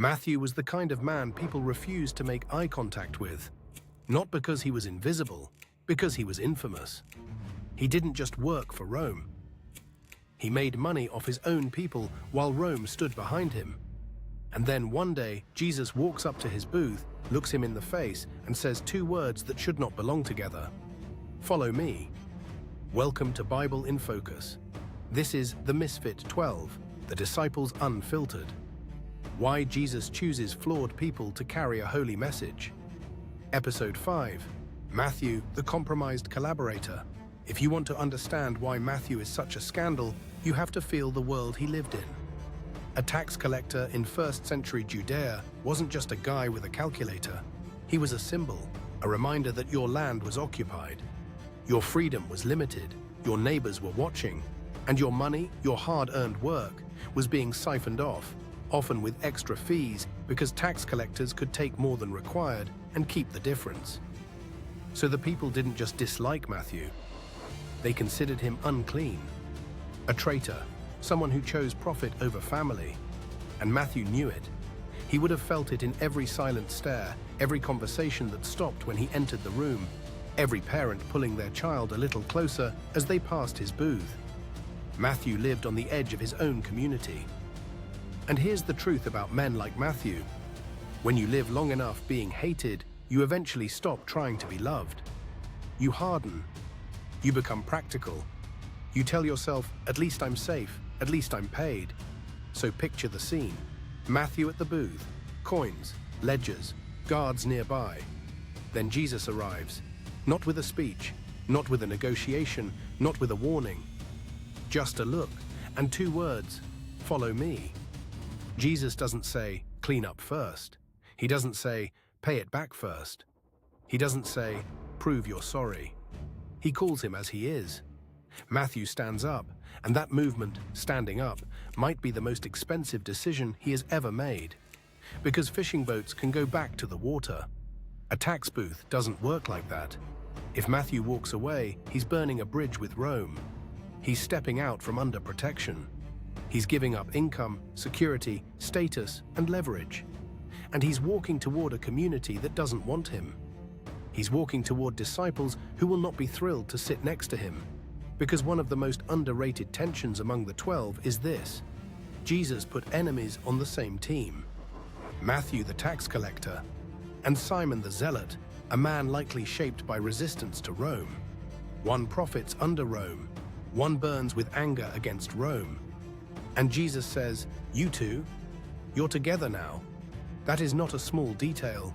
Matthew was the kind of man people refused to make eye contact with. Not because he was invisible, because he was infamous. He didn't just work for Rome. He made money off his own people while Rome stood behind him. And then one day, Jesus walks up to his booth, looks him in the face, and says two words that should not belong together. Follow me. Welcome to Bible in Focus. This is The Misfit 12, The Disciples Unfiltered. Why Jesus chooses flawed people to carry a holy message. Episode 5, Matthew, the compromised collaborator. If you want to understand why Matthew is such a scandal, you have to feel the world he lived in. A tax collector in first century Judea wasn't just a guy with a calculator. He was a symbol, a reminder that your land was occupied. Your freedom was limited, your neighbors were watching, and your money, your hard-earned work, was being siphoned off, often with extra fees because tax collectors could take more than required and keep the difference. So the people didn't just dislike Matthew, they considered him unclean, a traitor, someone who chose profit over family. And Matthew knew it. He would have felt it in every silent stare, every conversation that stopped when he entered the room, every parent pulling their child a little closer as they passed his booth. Matthew lived on the edge of his own community. And here's the truth about men like Matthew. When you live long enough being hated, you eventually stop trying to be loved. You harden. You become practical. You tell yourself, at least I'm safe, at least I'm paid. So picture the scene. Matthew at the booth, coins, ledgers, guards nearby. Then Jesus arrives, not with a speech, not with a negotiation, not with a warning. Just a look, and two words, follow me. Jesus doesn't say, clean up first. He doesn't say, pay it back first. He doesn't say, prove you're sorry. He calls him as he is. Matthew stands up, and that movement, standing up, might be the most expensive decision he has ever made. Because fishing boats can go back to the water. A tax booth doesn't work like that. If Matthew walks away, he's burning a bridge with Rome. He's stepping out from under protection. He's giving up income, security, status, and leverage. And he's walking toward a community that doesn't want him. He's walking toward disciples who will not be thrilled to sit next to him. Because one of the most underrated tensions among the 12 is this: Jesus put enemies on the same team. Matthew the tax collector, and Simon the zealot, a man likely shaped by resistance to Rome. One profits under Rome, one burns with anger against Rome. And Jesus says, you two, you're together now. That is not a small detail.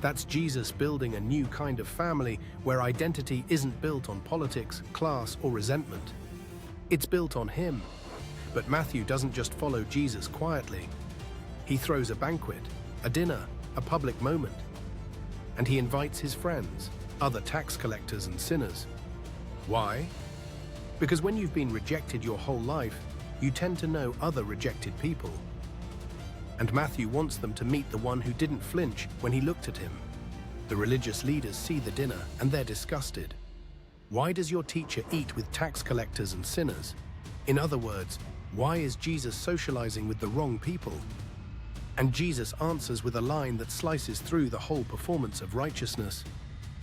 That's Jesus building a new kind of family where identity isn't built on politics, class, or resentment. It's built on him. But Matthew doesn't just follow Jesus quietly. He throws a banquet, a dinner, a public moment. And he invites his friends, other tax collectors and sinners. Why? Because when you've been rejected your whole life, you tend to know other rejected people. And Matthew wants them to meet the one who didn't flinch when he looked at him. The religious leaders see the dinner and they're disgusted. Why does your teacher eat with tax collectors and sinners? In other words, why is Jesus socializing with the wrong people? And Jesus answers with a line that slices through the whole performance of righteousness.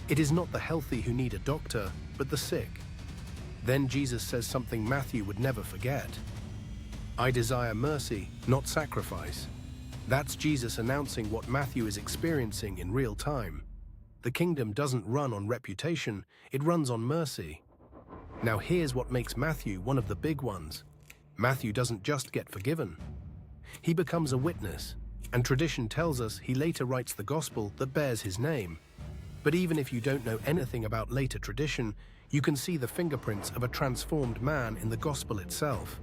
It is not the healthy who need a doctor, but the sick. Then Jesus says something Matthew would never forget. I desire mercy, not sacrifice. That's Jesus announcing what Matthew is experiencing in real time. The kingdom doesn't run on reputation, it runs on mercy. Now here's what makes Matthew one of the big ones. Matthew doesn't just get forgiven. He becomes a witness, and tradition tells us he later writes the gospel that bears his name. But even if you don't know anything about later tradition, you can see the fingerprints of a transformed man in the gospel itself.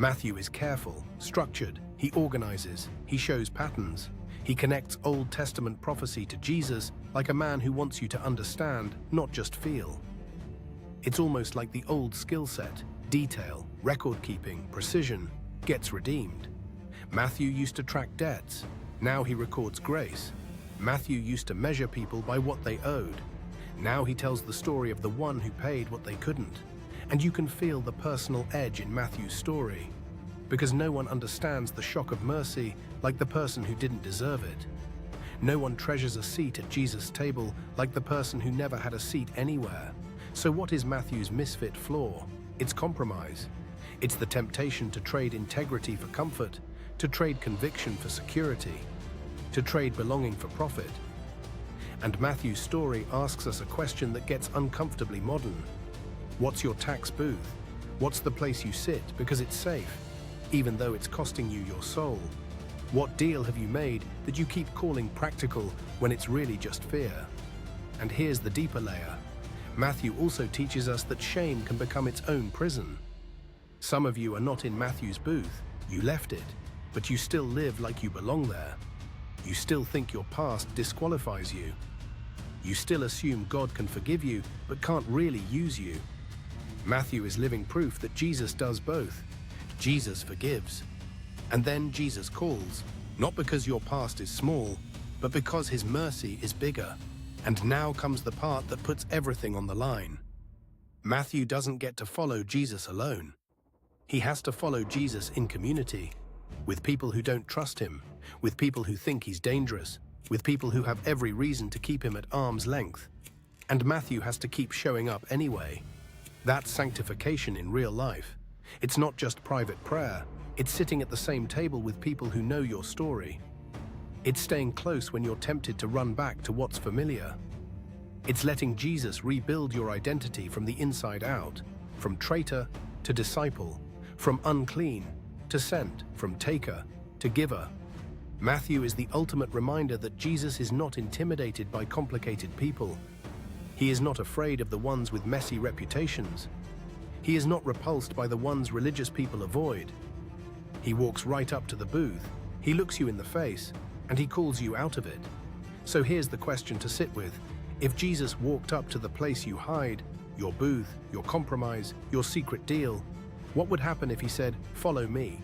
Matthew is careful, structured, he organizes, he shows patterns. He connects Old Testament prophecy to Jesus like a man who wants you to understand, not just feel. It's almost like the old skill set, detail, record-keeping, precision, gets redeemed. Matthew used to track debts, now he records grace. Matthew used to measure people by what they owed. Now he tells the story of the one who paid what they couldn't. And you can feel the personal edge in Matthew's story. because no one understands the shock of mercy like the person who didn't deserve it. No one treasures a seat at Jesus' table like the person who never had a seat anywhere. So what is Matthew's misfit flaw? It's compromise. It's the temptation to trade integrity for comfort, to trade conviction for security, to trade belonging for profit. And Matthew's story asks us a question that gets uncomfortably modern. What's your tax booth? What's the place you sit because it's safe, even though it's costing you your soul? What deal have you made that you keep calling practical when it's really just fear? And here's the deeper layer. Matthew also teaches us that shame can become its own prison. Some of you are not in Matthew's booth. You left it, but you still live like you belong there. You still think your past disqualifies you. You still assume God can forgive you, but can't really use you. Matthew is living proof that Jesus does both. Jesus forgives. And then Jesus calls, not because your past is small, but because his mercy is bigger. And now comes the part that puts everything on the line. Matthew doesn't get to follow Jesus alone. He has to follow Jesus in community, with people who don't trust him, with people who think he's dangerous, with people who have every reason to keep him at arm's length. And Matthew has to keep showing up anyway. That's sanctification in real life. It's not just private prayer. It's sitting at the same table with people who know your story. It's staying close when you're tempted to run back to what's familiar. It's letting Jesus rebuild your identity from the inside out, from traitor to disciple, from unclean to sent, from taker to giver. Matthew is the ultimate reminder that Jesus is not intimidated by complicated people. He is not afraid of the ones with messy reputations. He is not repulsed by the ones religious people avoid. He walks right up to the booth, he looks you in the face, and he calls you out of it. So here's the question to sit with. If Jesus walked up to the place you hide, your booth, your compromise, your secret deal, what would happen if he said, "Follow me"?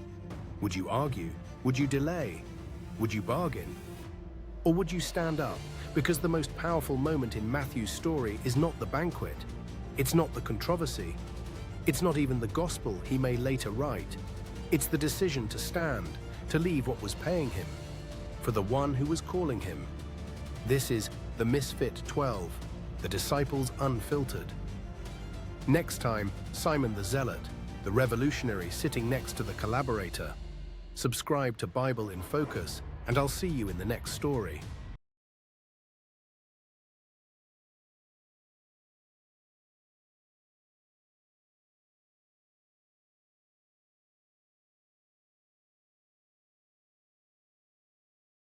Would you argue? Would you delay? Would you bargain? Or would you stand up? Because the most powerful moment in Matthew's story is not the banquet. It's not the controversy. It's not even the gospel he may later write. It's the decision to stand, to leave what was paying him, for the one who was calling him. This is the Misfit 12, the disciples unfiltered. Next time, Simon the Zealot, the revolutionary sitting next to the collaborator. Subscribe to Bible in Focus, and I'll see you in the next story.